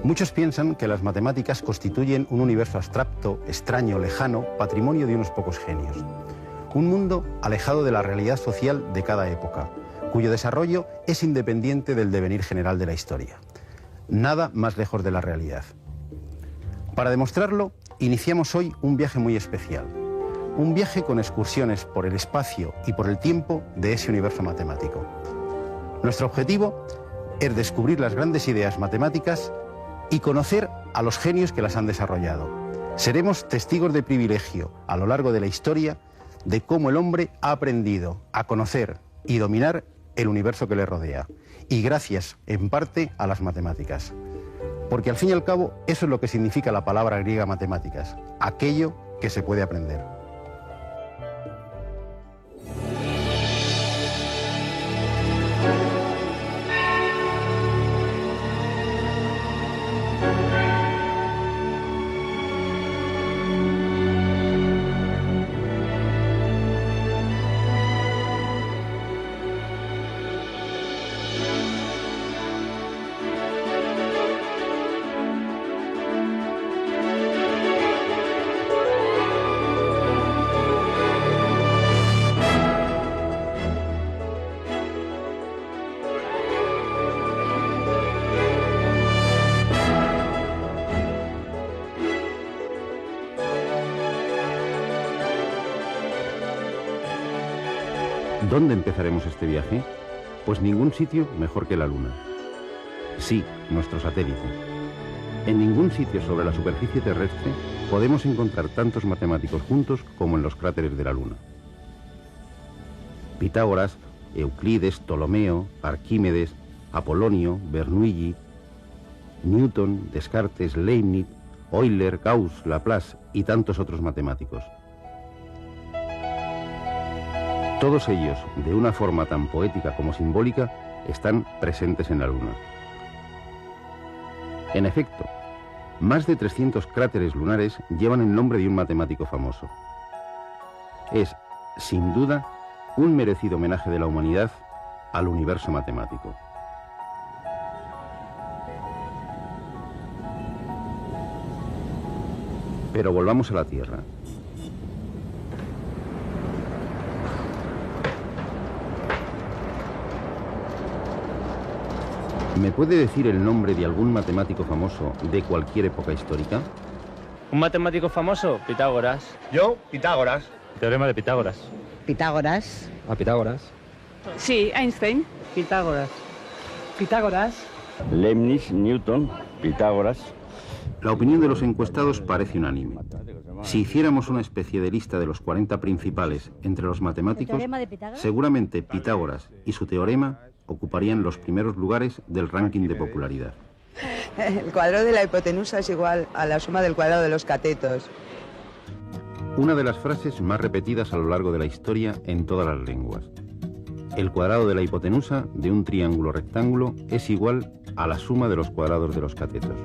Muchos piensan que las matemáticas constituyen un universo abstracto, extraño, lejano, patrimonio de unos pocos genios. Un mundo alejado de la realidad social de cada época, cuyo desarrollo es independiente del devenir general de la historia. Nada más lejos de la realidad. Para demostrarlo, iniciamos hoy un viaje muy especial. Un viaje con excursiones por el espacio y por el tiempo de ese universo matemático. Nuestro objetivo es descubrir las grandes ideas matemáticas y conocer a los genios que las han desarrollado. Seremos testigos de privilegio a lo largo de la historia de cómo el hombre ha aprendido a conocer y dominar el universo que le rodea, y gracias, en parte, a las matemáticas. Porque al fin y al cabo, eso es lo que significa la palabra griega matemáticas, aquello que se puede aprender. ¿Dónde empezaremos este viaje? Pues ningún sitio mejor que la Luna. Sí, nuestro satélite. En ningún sitio sobre la superficie terrestre podemos encontrar tantos matemáticos juntos como en los cráteres de la Luna. Pitágoras, Euclides, Ptolomeo, Arquímedes, Apolonio, Bernoulli, Newton, Descartes, Leibniz, Euler, Gauss, Laplace y tantos otros matemáticos. Todos ellos, de una forma tan poética como simbólica, están presentes en la Luna. En efecto, más de 300 cráteres lunares llevan el nombre de un matemático famoso. Es, sin duda, un merecido homenaje de la humanidad al universo matemático. Pero volvamos a la Tierra. ¿Me puede decir el nombre de algún matemático famoso de cualquier época histórica? ¿Un matemático famoso? Pitágoras. Yo, Pitágoras. Teorema de Pitágoras. Pitágoras. Pitágoras. Sí, Einstein. Pitágoras. Pitágoras. Leibniz, Newton, Pitágoras. La opinión de los encuestados parece unánime. Si hiciéramos una especie de lista de los 40 principales entre los matemáticos, seguramente Pitágoras y su teorema ocuparían los primeros lugares del ranking de popularidad. El cuadrado de la hipotenusa es igual a la suma del cuadrado de los catetos. Una de las frases más repetidas a lo largo de la historia en todas las lenguas. El cuadrado de la hipotenusa de un triángulo rectángulo es igual a la suma de los cuadrados de los catetos.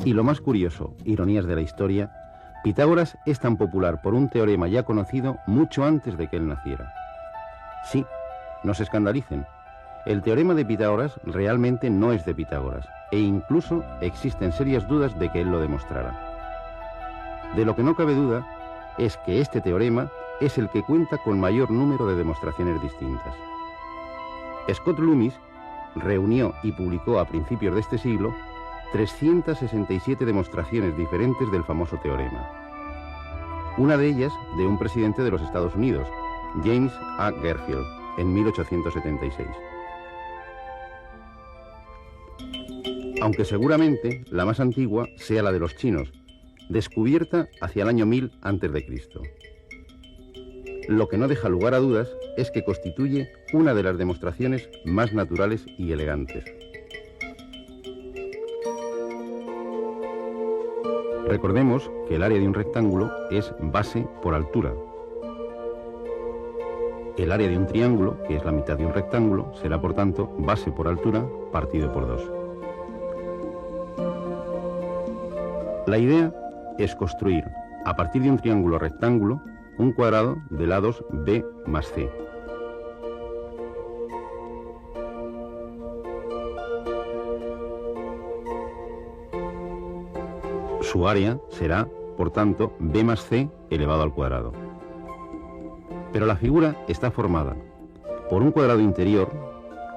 Y lo más curioso, ironías de la historia, Pitágoras es tan popular por un teorema ya conocido mucho antes de que él naciera. Sí, no se escandalicen. El teorema de Pitágoras realmente no es de Pitágoras, e incluso existen serias dudas de que él lo demostrara. De lo que no cabe duda es que este teorema es el que cuenta con mayor número de demostraciones distintas. Scott Loomis reunió y publicó a principios de este siglo 367 demostraciones diferentes del famoso teorema. Una de ellas de un presidente de los Estados Unidos, James A. Garfield, en 1876. Aunque seguramente la más antigua sea la de los chinos, descubierta hacia el año 1000 a.C. Lo que no deja lugar a dudas es que constituye una de las demostraciones más naturales y elegantes. Recordemos que el área de un rectángulo es base por altura. El área de un triángulo, que es la mitad de un rectángulo, será por tanto base por altura partido por 2. La idea es construir, a partir de un triángulo rectángulo, un cuadrado de lados b más c. Su área será, por tanto, b más c elevado al cuadrado. Pero la figura está formada por un cuadrado interior,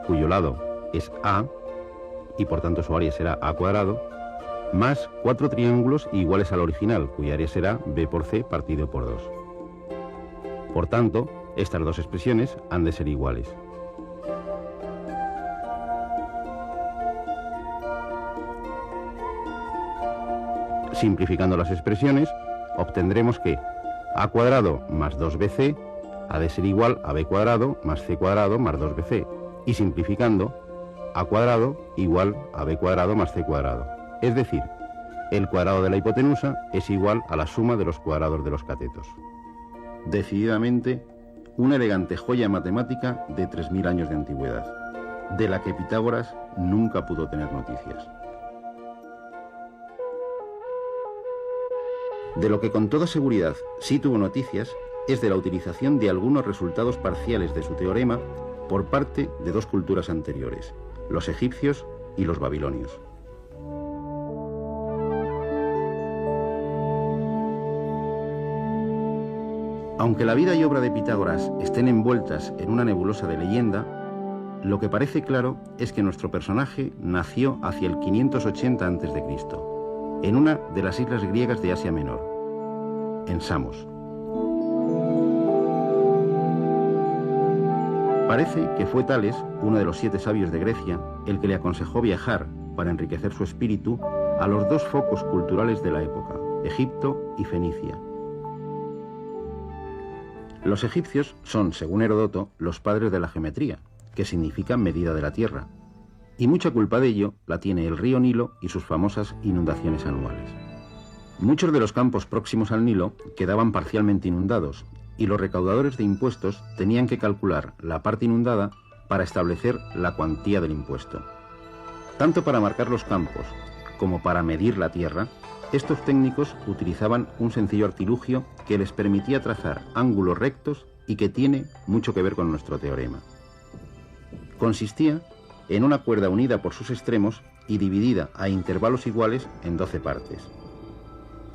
cuyo lado es a, y por tanto su área será a cuadrado, más 4 triángulos iguales al original, cuya área será b por c partido por 2. Por tanto, estas dos expresiones han de ser iguales. Simplificando las expresiones, obtendremos que a cuadrado más 2bc ha de ser igual a b cuadrado más c cuadrado más 2bc, y simplificando, a cuadrado igual a b cuadrado más c cuadrado. Es decir, el cuadrado de la hipotenusa es igual a la suma de los cuadrados de los catetos. Decididamente, una elegante joya matemática de 3000 años de antigüedad, de la que Pitágoras nunca pudo tener noticias. De lo que con toda seguridad sí tuvo noticias es de la utilización de algunos resultados parciales de su teorema por parte de dos culturas anteriores, los egipcios y los babilonios. Aunque la vida y obra de Pitágoras estén envueltas en una nebulosa de leyenda, lo que parece claro es que nuestro personaje nació hacia el 580 a.C., en una de las islas griegas de Asia Menor, en Samos. Parece que fue Tales, uno de los 7 sabios de Grecia, el que le aconsejó viajar para enriquecer su espíritu a los dos focos culturales de la época, Egipto y Fenicia. Los egipcios son, según Heródoto, los padres de la geometría, que significa medida de la tierra, y mucha culpa de ello la tiene el río Nilo y sus famosas inundaciones anuales. Muchos de los campos próximos al Nilo quedaban parcialmente inundados, y los recaudadores de impuestos tenían que calcular la parte inundada para establecer la cuantía del impuesto. Tanto para marcar los campos como para medir la tierra, estos técnicos utilizaban un sencillo artilugio que les permitía trazar ángulos rectos y que tiene mucho que ver con nuestro teorema. Consistía en una cuerda unida por sus extremos y dividida a intervalos iguales en 12 partes.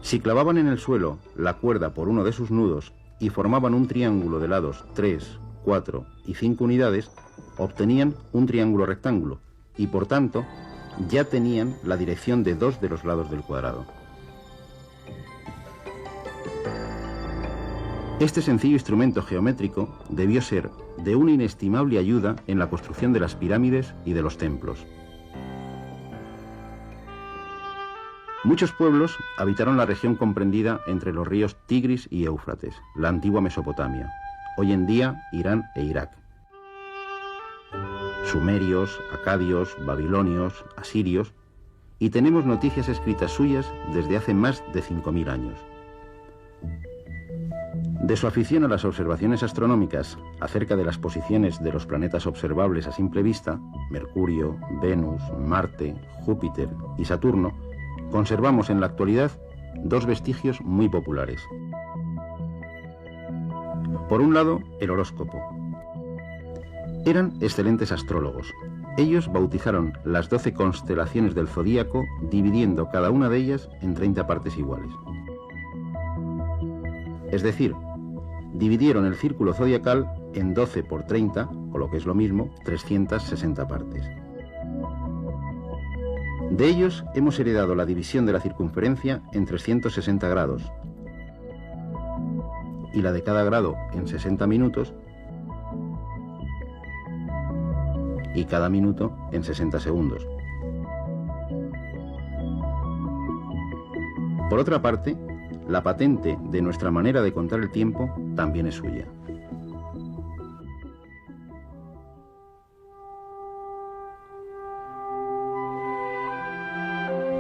Si clavaban en el suelo la cuerda por uno de sus nudos y formaban un triángulo de lados 3, 4 y 5 unidades, obtenían un triángulo rectángulo y, por tanto, ya tenían la dirección de 2 de los lados del cuadrado. Este sencillo instrumento geométrico debió ser de una inestimable ayuda en la construcción de las pirámides y de los templos. Muchos pueblos habitaron la región comprendida entre los ríos Tigris y Éufrates, la antigua Mesopotamia, hoy en día Irán e Irak. Sumerios, acadios, babilonios, asirios, y tenemos noticias escritas suyas desde hace más de 5000 años. De su afición a las observaciones astronómicas acerca de las posiciones de los planetas observables a simple vista, Mercurio, Venus, Marte, Júpiter y Saturno, conservamos en la actualidad dos vestigios muy populares. Por un lado, el horóscopo. Eran excelentes astrólogos. Ellos bautizaron las 12 constelaciones del zodíaco, dividiendo cada una de ellas en 30 partes iguales. Es decir, dividieron el círculo zodiacal en 12 por 30, o lo que es lo mismo, 360 partes. De ellos hemos heredado la división de la circunferencia en 360 grados y la de cada grado en 60 minutos y cada minuto en 60 segundos. Por otra parte, la patente de nuestra manera de contar el tiempo también es suya.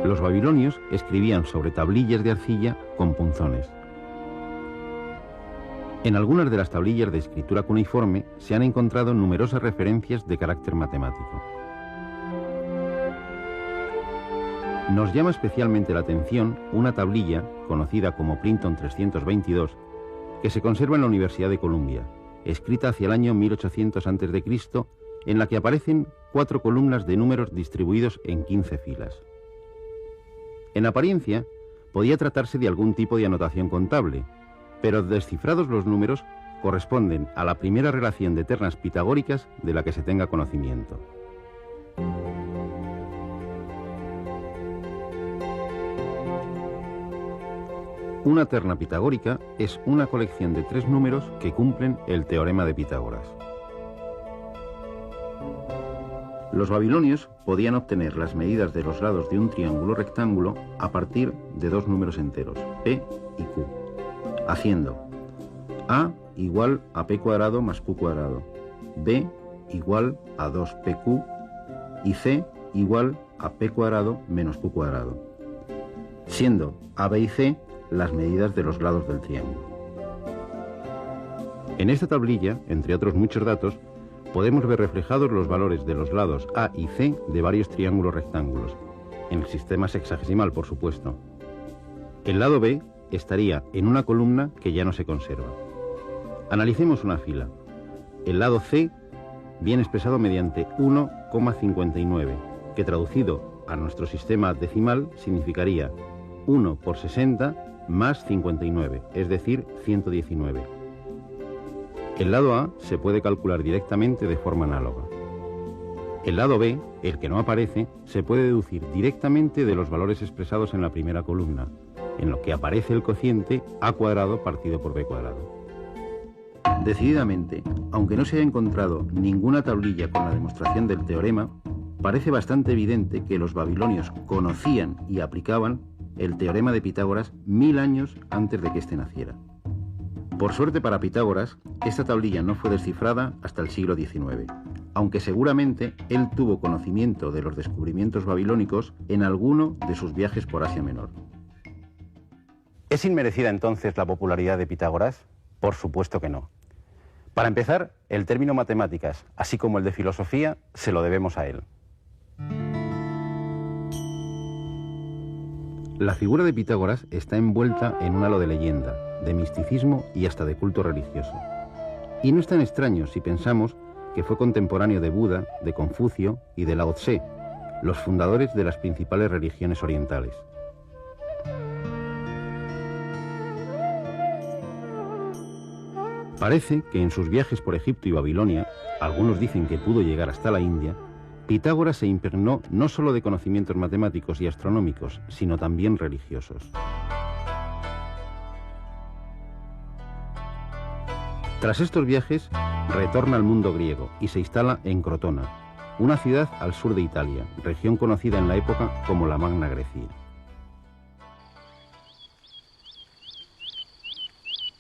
Los babilonios escribían sobre tablillas de arcilla con punzones. En algunas de las tablillas de escritura cuneiforme se han encontrado numerosas referencias de carácter matemático. Nos llama especialmente la atención una tablilla, conocida como Plinton 322, que se conserva en la Universidad de Columbia, escrita hacia el año 1800 a.C., en la que aparecen 4 columnas de números distribuidos en 15 filas. En apariencia, podía tratarse de algún tipo de anotación contable, pero descifrados los números, corresponden a la primera relación de ternas pitagóricas de la que se tenga conocimiento. Una terna pitagórica es una colección de 3 números que cumplen el teorema de Pitágoras. Los babilonios podían obtener las medidas de los lados de un triángulo rectángulo a partir de 2 números enteros, P y Q, haciendo A igual a P cuadrado más Q cuadrado, B igual a 2PQ y C igual a P cuadrado menos Q cuadrado, siendo A, B y C las medidas de los lados del triángulo. En esta tablilla, entre otros muchos datos, podemos ver reflejados los valores de los lados A y C de varios triángulos rectángulos, en el sistema sexagesimal, por supuesto. El lado B estaría en una columna que ya no se conserva. Analicemos una fila. El lado C viene expresado mediante 1,59, que traducido a nuestro sistema decimal significaría 1 por 60 más 59, es decir, 119. El lado A se puede calcular directamente de forma análoga. El lado B, el que no aparece, se puede deducir directamente de los valores expresados en la primera columna, en lo que aparece el cociente A cuadrado partido por B cuadrado. Decididamente, aunque no se haya encontrado ninguna tablilla con la demostración del teorema, parece bastante evidente que los babilonios conocían y aplicaban el teorema de Pitágoras 1000 años antes de que éste naciera. Por suerte para Pitágoras, esta tablilla no fue descifrada hasta el siglo XIX, aunque seguramente él tuvo conocimiento de los descubrimientos babilónicos en alguno de sus viajes por Asia Menor. ¿Es inmerecida entonces la popularidad de Pitágoras? Por supuesto que no. Para empezar, el término matemáticas, así como el de filosofía, se lo debemos a él. La figura de Pitágoras está envuelta en un halo de leyenda, de misticismo y hasta de culto religioso. Y no es tan extraño si pensamos que fue contemporáneo de Buda, de Confucio y de Lao Tse, los fundadores de las principales religiones orientales. Parece que en sus viajes por Egipto y Babilonia, algunos dicen que pudo llegar hasta la India, Pitágoras se impregnó no solo de conocimientos matemáticos y astronómicos, sino también religiosos. Tras estos viajes, retorna al mundo griego y se instala en Crotona, una ciudad al sur de Italia, región conocida en la época como la Magna Grecia.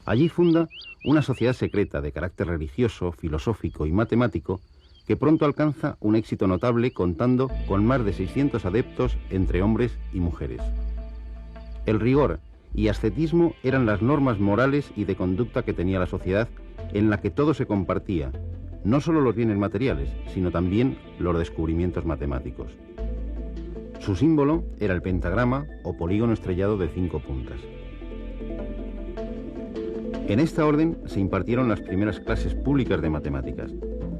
Allí funda una sociedad secreta de carácter religioso, filosófico y matemático que pronto alcanza un éxito notable contando con más de 600 adeptos entre hombres y mujeres. El rigor y ascetismo eran las normas morales y de conducta que tenía la sociedad en la que todo se compartía, no solo los bienes materiales, sino también los descubrimientos matemáticos. Su símbolo era el pentagrama o polígono estrellado de 5 puntas. En esta orden se impartieron las primeras clases públicas de matemáticas.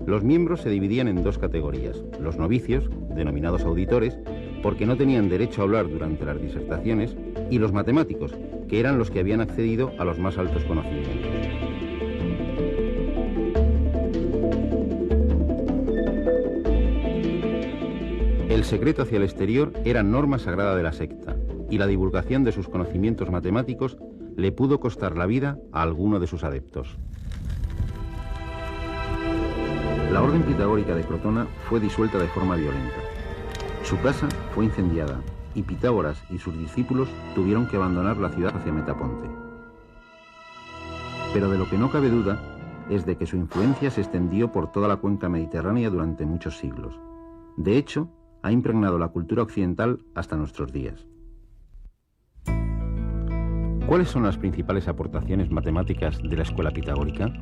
Los miembros se dividían en 2 categorías, los novicios, denominados auditores, porque no tenían derecho a hablar durante las disertaciones, y los matemáticos, que eran los que habían accedido a los más altos conocimientos. El secreto hacia el exterior era norma sagrada de la secta, y la divulgación de sus conocimientos matemáticos le pudo costar la vida a alguno de sus adeptos. La orden pitagórica de Crotona fue disuelta de forma violenta. Su casa fue incendiada y Pitágoras y sus discípulos tuvieron que abandonar la ciudad hacia Metaponte. Pero de lo que no cabe duda es de que su influencia se extendió por toda la cuenca mediterránea durante muchos siglos. De hecho, ha impregnado la cultura occidental hasta nuestros días. ¿Cuáles son las principales aportaciones matemáticas de la escuela pitagórica?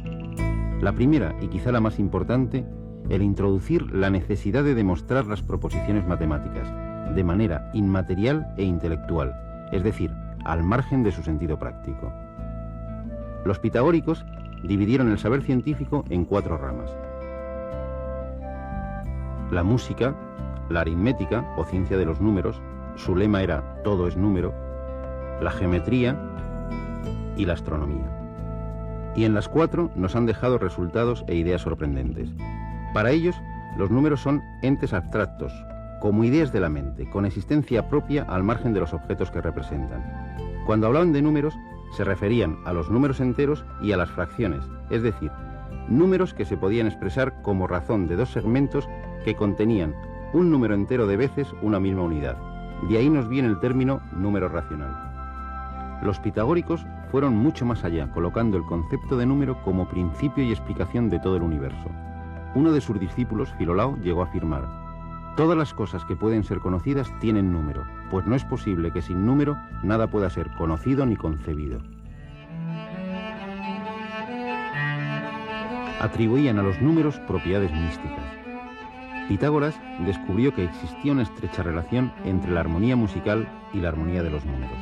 La primera, y quizá la más importante, el introducir la necesidad de demostrar las proposiciones matemáticas de manera inmaterial e intelectual, es decir, al margen de su sentido práctico. Los pitagóricos dividieron el saber científico en 4 ramas: la música, la aritmética o ciencia de los números, su lema era todo es número; la geometría y la astronomía. Y en las 4 nos han dejado resultados e ideas sorprendentes. Para ellos, los números son entes abstractos, como ideas de la mente, con existencia propia al margen de los objetos que representan. Cuando hablaban de números, se referían a los números enteros y a las fracciones, es decir, números que se podían expresar como razón de dos segmentos que contenían un número entero de veces una misma unidad. De ahí nos viene el término número racional. Los pitagóricos fueron mucho más allá, colocando el concepto de número como principio y explicación de todo el universo. Uno de sus discípulos, Filolao, llegó a afirmar: todas las cosas que pueden ser conocidas tienen número, pues no es posible que sin número nada pueda ser conocido ni concebido. Atribuían a los números propiedades místicas. Pitágoras descubrió que existía una estrecha relación entre la armonía musical y la armonía de los números.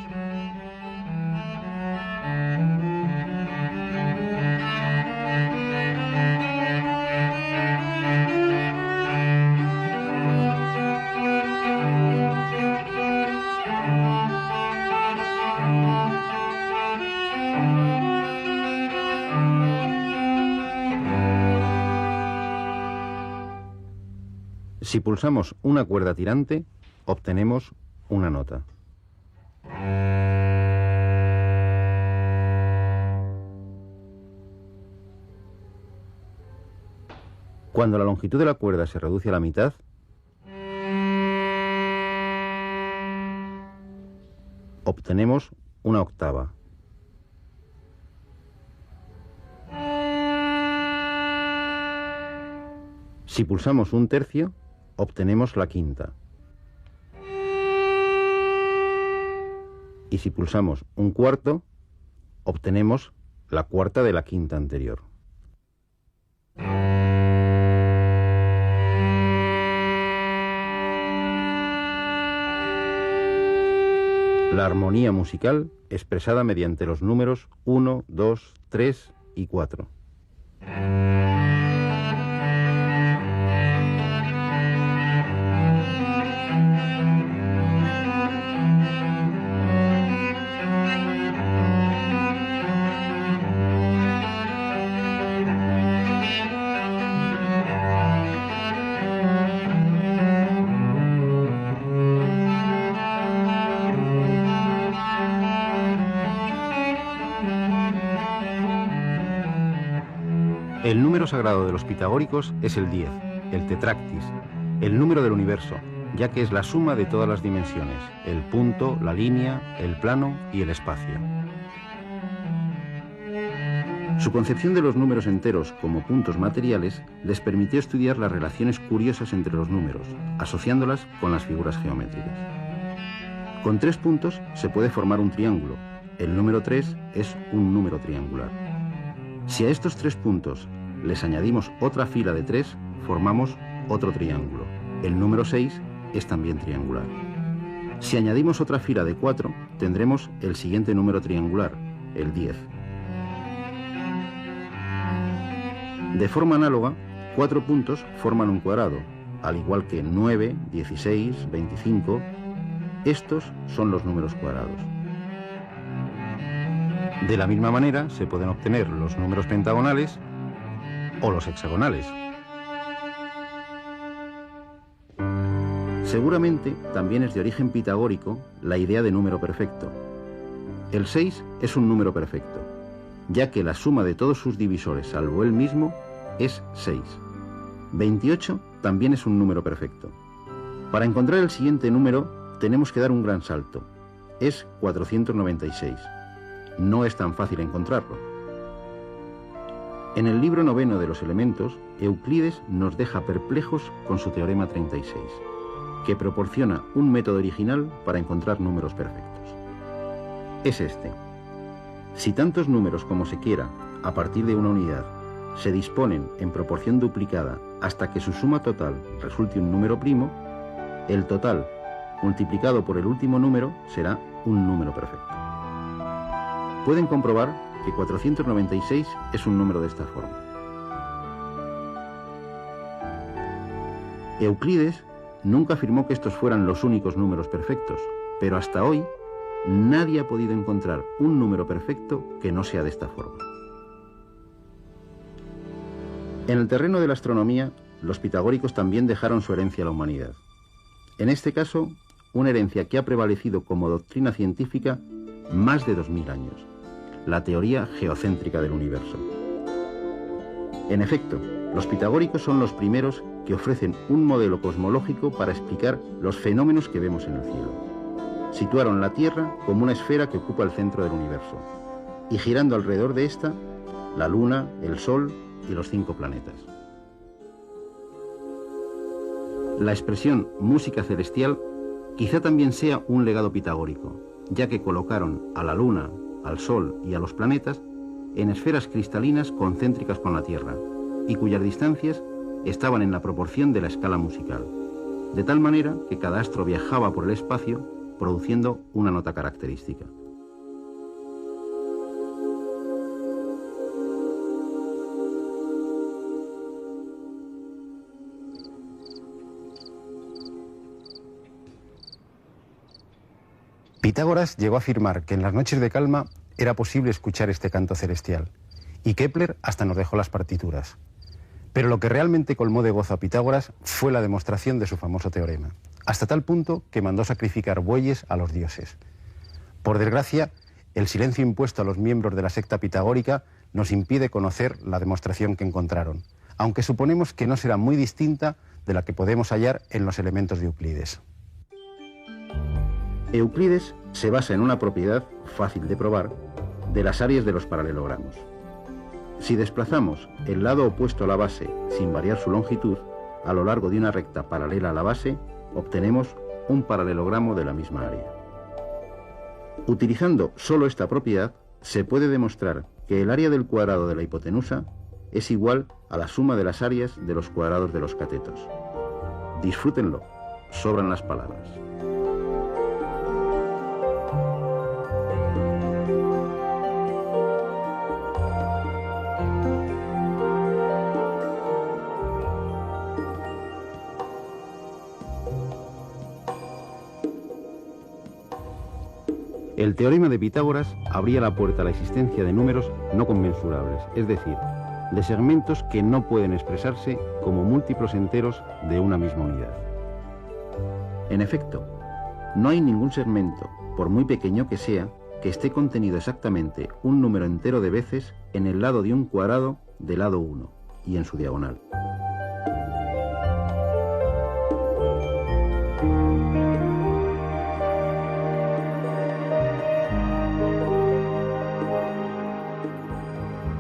Si pulsamos una cuerda tirante, obtenemos una nota. Cuando la longitud de la cuerda se reduce a la mitad, obtenemos una octava. Si pulsamos un tercio, obtenemos la quinta. Y si pulsamos un cuarto, obtenemos la cuarta de la quinta anterior. La armonía musical expresada mediante los números 1, 2, 3 y 4. El número sagrado de los pitagóricos es el 10, el tetractis, el número del universo, ya que es la suma de todas las dimensiones, el punto, la línea, el plano y el espacio. Su concepción de los números enteros como puntos materiales les permitió estudiar las relaciones curiosas entre los números, asociándolas con las figuras geométricas. Con 3 puntos se puede formar un triángulo. El número 3 es un número triangular. Si a estos 3 puntos les añadimos otra fila de 3, formamos otro triángulo. El número 6 es también triangular. Si añadimos otra fila de 4, tendremos el siguiente número triangular, el 10. De forma análoga, 4 puntos forman un cuadrado, al igual que 9, 16, 25. Estos son los números cuadrados. De la misma manera se pueden obtener los números pentagonales o los hexagonales. Seguramente también es de origen pitagórico la idea de número perfecto. El 6 es un número perfecto, ya que la suma de todos sus divisores, salvo él mismo, es 6. 28 también es un número perfecto. Para encontrar el siguiente número tenemos que dar un gran salto. Es 496. No es tan fácil encontrarlo. En el libro 9 de los elementos, Euclides nos deja perplejos con su teorema 36, que proporciona un método original para encontrar números perfectos. Es este: si tantos números como se quiera, a partir de una unidad, se disponen en proporción duplicada hasta que su suma total resulte un número primo, el total multiplicado por el último número será un número perfecto. Pueden comprobar que 496 es un número de esta forma. Euclides nunca afirmó que estos fueran los únicos números perfectos, pero hasta hoy nadie ha podido encontrar un número perfecto que no sea de esta forma. En el terreno de la astronomía, los pitagóricos también dejaron su herencia a la humanidad. En este caso, una herencia que ha prevalecido como doctrina científica más de 2000 años, la teoría geocéntrica del universo. En efecto, los pitagóricos son los primeros que ofrecen un modelo cosmológico para explicar los fenómenos que vemos en el cielo. Situaron la Tierra como una esfera que ocupa el centro del universo, y girando alrededor de esta, la Luna, el Sol y los 5 planetas. La expresión música celestial quizá también sea un legado pitagórico, ya que colocaron a la Luna, al Sol y a los planetas en esferas cristalinas concéntricas con la Tierra, y cuyas distancias estaban en la proporción de la escala musical, de tal manera que cada astro viajaba por el espacio produciendo una nota característica. Pitágoras llegó a afirmar que en las noches de calma era posible escuchar este canto celestial, y Kepler hasta nos dejó las partituras. Pero lo que realmente colmó de gozo a Pitágoras fue la demostración de su famoso teorema, hasta tal punto que mandó sacrificar bueyes a los dioses. Por desgracia, el silencio impuesto a los miembros de la secta pitagórica nos impide conocer la demostración que encontraron, aunque suponemos que no será muy distinta de la que podemos hallar en los elementos de Euclides. Euclides se basa en una propiedad fácil de probar de las áreas de los paralelogramos. Si desplazamos el lado opuesto a la base sin variar su longitud a lo largo de una recta paralela a la base, obtenemos un paralelogramo de la misma área. Utilizando solo esta propiedad, se puede demostrar que el área del cuadrado de la hipotenusa es igual a la suma de las áreas de los cuadrados de los catetos. Disfrútenlo, sobran las palabras. El teorema de Pitágoras abría la puerta a la existencia de números no conmensurables, es decir, de segmentos que no pueden expresarse como múltiplos enteros de una misma unidad. En efecto, no hay ningún segmento, por muy pequeño que sea, que esté contenido exactamente un número entero de veces en el lado de un cuadrado del lado 1 y en su diagonal.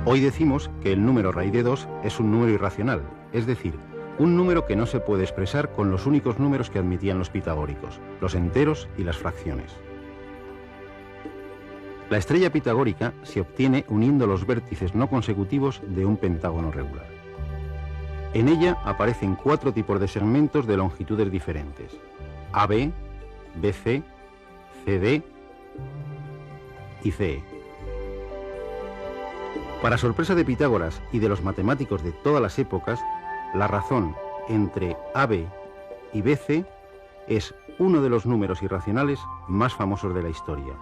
Hoy decimos que el número raíz de 2 es un número irracional, es decir, un número que no se puede expresar con los únicos números que admitían los pitagóricos, los enteros y las fracciones. La estrella pitagórica se obtiene uniendo los vértices no consecutivos de un pentágono regular. En ella aparecen 4 tipos de segmentos de longitudes diferentes: AB, BC, CD y CE. Para sorpresa de Pitágoras y de los matemáticos de todas las épocas, la razón entre AB y BC es uno de los números irracionales más famosos de la historia,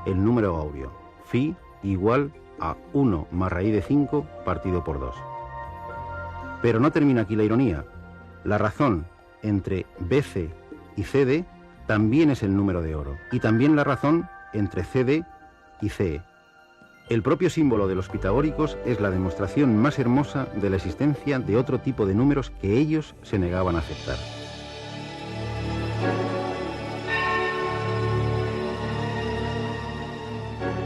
el número áureo, phi igual a 1 más raíz de 5 partido por 2. Pero no termina aquí la ironía. La razón entre BC y CD también es el número de oro, y también la razón entre CD y CE. El propio símbolo de los pitagóricos es la demostración más hermosa de la existencia de otro tipo de números que ellos se negaban a aceptar.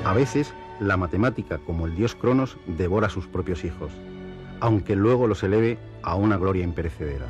A veces, la matemática, como el dios Cronos, devora a sus propios hijos, aunque luego los eleve a una gloria imperecedera.